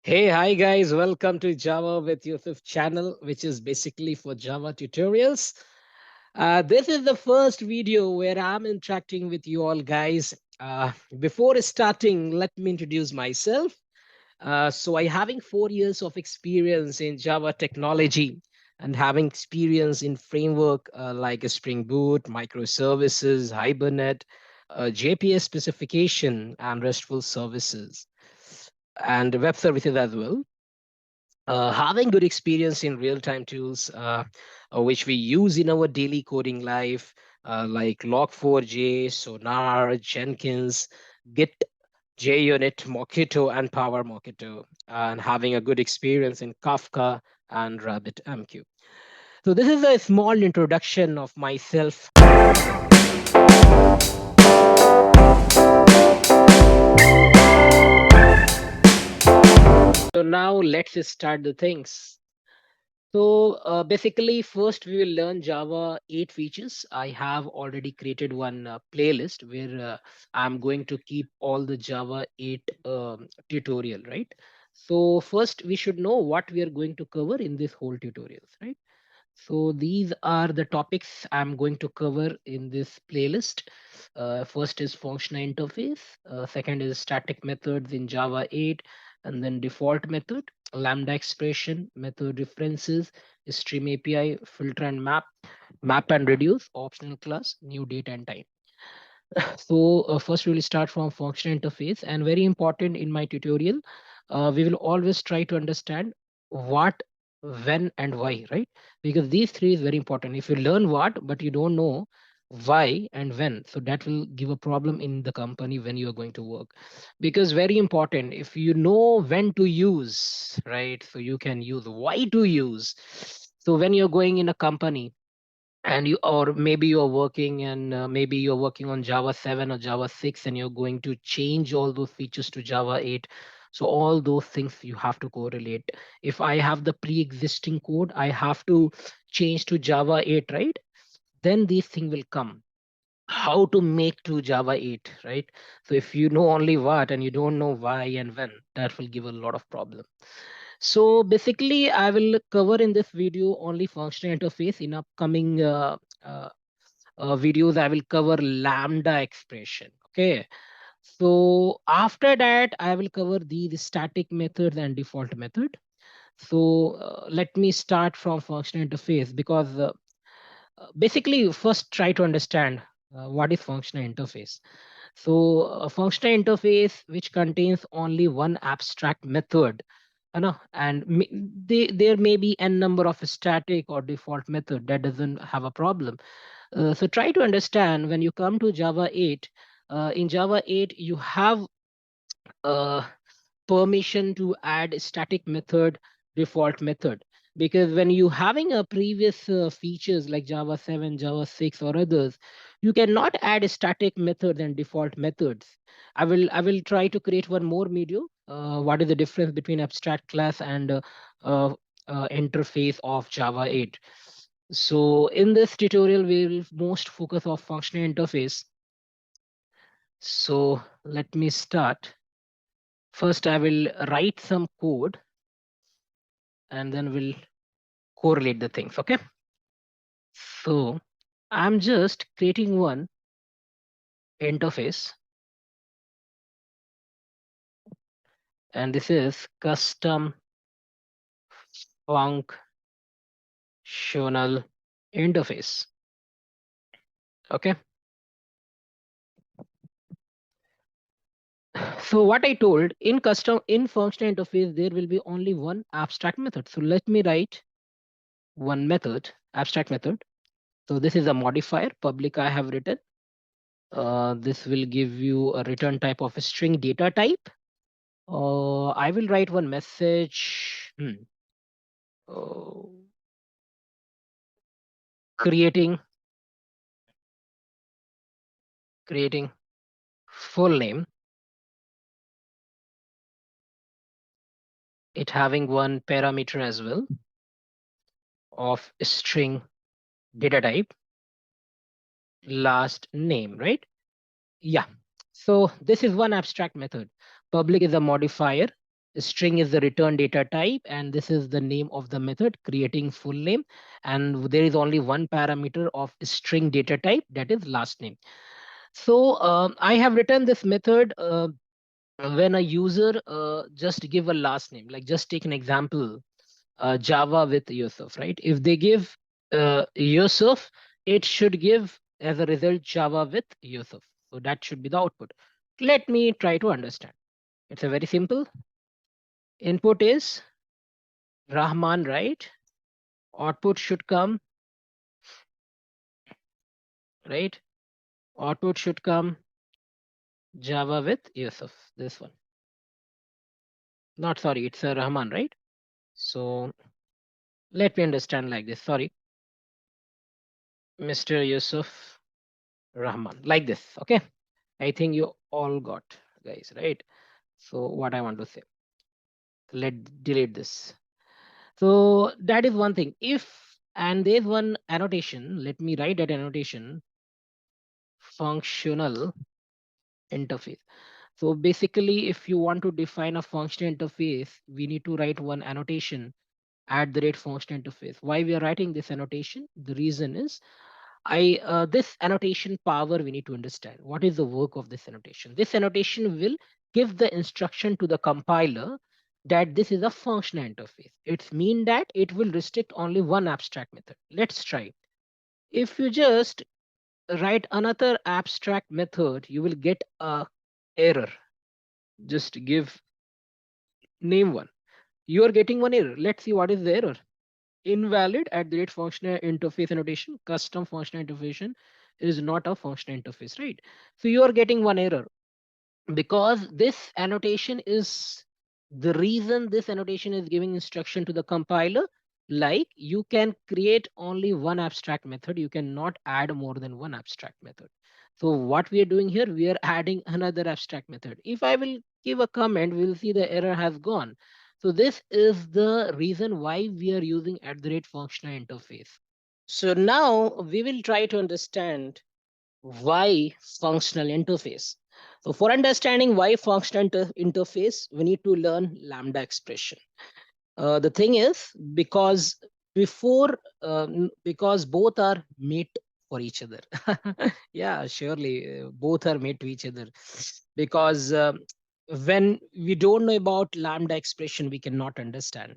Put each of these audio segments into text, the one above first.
Hey, hi guys, welcome to Java with Yousuf channel, which is basically for Java tutorials. This is the first video where I'm interacting with you all guys. Before starting, let me introduce myself. So I having 4 years of experience in Java technology and having experience in framework like Spring Boot, microservices, Hibernate, JPS specification, and RESTful services, and web services as well. Having good experience in real-time tools, which we use in our daily coding life, like Log4j, Sonar, Jenkins, Git, JUnit, Mockito, and Power Mockito, and having a good experience in Kafka and RabbitMQ. So this is a small introduction of myself. So now let's start the things. So basically, first we will learn Java 8 features. I have already created one playlist where I'm going to keep all the Java 8 tutorial, right? So first we should know what we are going to cover in this whole tutorials, right? So these are the topics I'm going to cover in this playlist. First is functional interface. Second is static methods in Java 8, and then default method, lambda expression, method references, stream API, filter and map, map and reduce, optional class, new date and time. So first we will start from functional interface, and very important in my tutorial, we will always try to understand what, when, and why, right? Because these three is very important. If you learn what but you don't know why and when, so that will give a problem in the company when you are going to work. Because very important, if you know when to use, right, so you can use. Why to use? So when you're going in a company, and you, or maybe you're working, and maybe you're working on Java 7 or Java 6, and you're going to change all those features to Java 8. So all those things you have to correlate. If I have the pre-existing code, I have to change to Java 8, right? Then these things will come. How to make to Java 8, right? So if you know only what and you don't know why and when, that will give a lot of problem. So basically, I will cover in this video only functional interface. In upcoming uh, videos, I will cover lambda expression. Okay. So after that, I will cover the static methods and default method. So let me start from functional interface, because basically first try to understand what is functional interface. So a functional interface which contains only one abstract method, and there may be n number of static or default method, that doesn't have a problem. So try to understand when you come to Java 8. In Java 8, you have uh, permission to add static method, default method. Because when you having a previous features like Java 7, Java 6, or others, you cannot add static methods and default methods. I will try to create one more video. What is the difference between abstract class and uh, interface of Java 8? So in this tutorial, we will most focus on functional interface. So let me start. First, I will write some code, and then we'll correlate the things. Okay. So I'm just creating one interface, and this is custom functional interface. Okay. So what I told, in functional interface, there will be only one abstract method. So let me write one method, abstract method. So this is a modifier, public I have written. This will give you a return type of a string data type. I will write one message. Uh, creating creating full name, it having one parameter as well of string data type, last name, right? Yeah. So this is one abstract method. Public is a modifier. String is the return data type, and this is the name of the method creating full name. And there is only one parameter of string data type, that is last name. So I have written this method when a user just give a last name. Like just take an example, Java with Yusuf, right? If they give Yusuf, it should give as a result Java with Yusuf. So that should be the output. Let me try to understand. It's a very simple. Input is Rahman, right? Output should come, right? Output should come Java with Yusuf. This one. Not sorry, it's a Rahman, right? So let me understand like this. Sorry, Mr. Yusuf Rahman. Like this. Okay. I think you all got, guys, right? So what I want to say. Let delete this. So that is one thing. If and there's one annotation, let me write that annotation, functional interface. So basically, if you want to define a functional interface, we need to write one annotation at the rate function interface. Why we are writing this annotation? The reason is I this annotation power we need to understand. What is the work of this annotation? This annotation will give the instruction to the compiler that this is a functional interface. It's mean that it will restrict only one abstract method. Let's try. If you just write another abstract method, you will get a error. Just give name one. You are getting one error. Let's see what is the error. Invalid at the rate functional interface annotation. Custom functional interface is not a functional interface, right? So you are getting one error because this annotation is the reason this annotation is giving instruction to the compiler. Like you can create only one abstract method, you cannot add more than one abstract method. So what we are doing here, we are adding another abstract method. If I will give a comment, we'll see the error has gone. So this is the reason why we are using at the rate functional interface. So now we will try to understand why functional interface. So for understanding why functional interface, we need to learn lambda expression. The thing is because both are mate for each other. Yeah, surely both are mate to each other because when we don't know about lambda expression, we cannot understand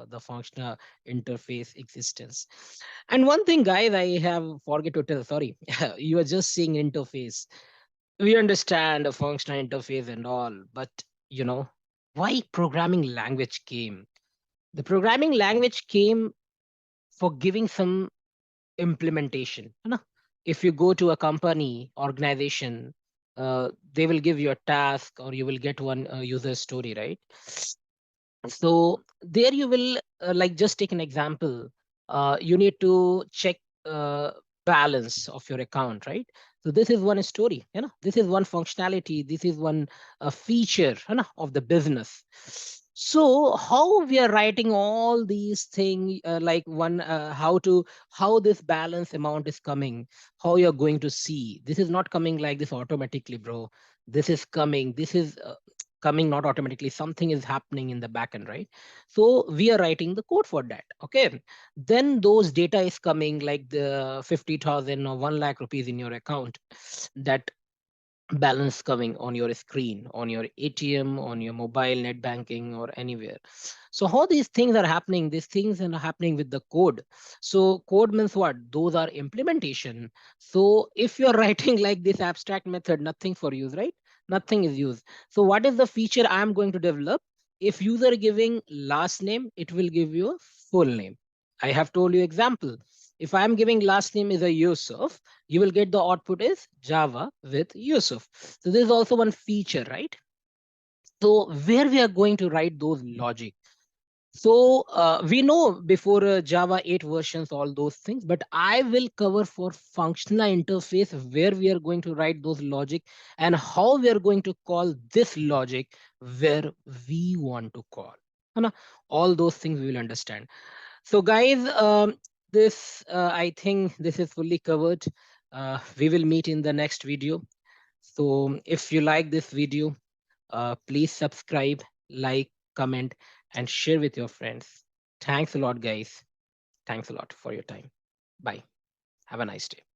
the functional interface existence. And one thing, guys, I have forget to tell. Sorry, you are just saying interface. We understand a functional interface and all, but you know why programming language came? The programming language came for giving some implementation, you know. If you go to a company organization, they will give you a task or you will get one user story, right? So there you will like just take an example. You need to check balance of your account, right? So this is one story, you know. This is one functionality. This is one feature, you know, of the business. So how we are writing all these things, like one how this balance amount is coming, how you're going to see. This is not coming like this automatically, bro. This is coming. This is coming not automatically, something is happening in the backend, right? So we are writing the code for that. Okay, then those data is coming like the 50,000 or 1 lakh rupees in your account, that balance coming on your screen, on your ATM, on your mobile net banking or anywhere. So how these things are happening? These things are happening with the code. So code means what? Those are implementation. So if you're writing like this abstract method, nothing for use, right? Nothing is used. So what is the feature I'm going to develop? If user giving last name, it will give you a full name. I have told you example. If I'm giving last name is a Yusuf, you will get the output is Java with Yusuf. So this is also one feature, right? So where we are going to write those logic. So we know before Java 8 versions, all those things, but I will cover for functional interface where we are going to write those logic and how we are going to call this logic where we want to call. है ना? All those things we will understand. So guys, this I think this is fully covered. We will meet in the next video. So if you like this video, please subscribe, like, comment, and share with your friends. Thanks a lot, guys. Thanks a lot for your time. Bye. Have a nice day.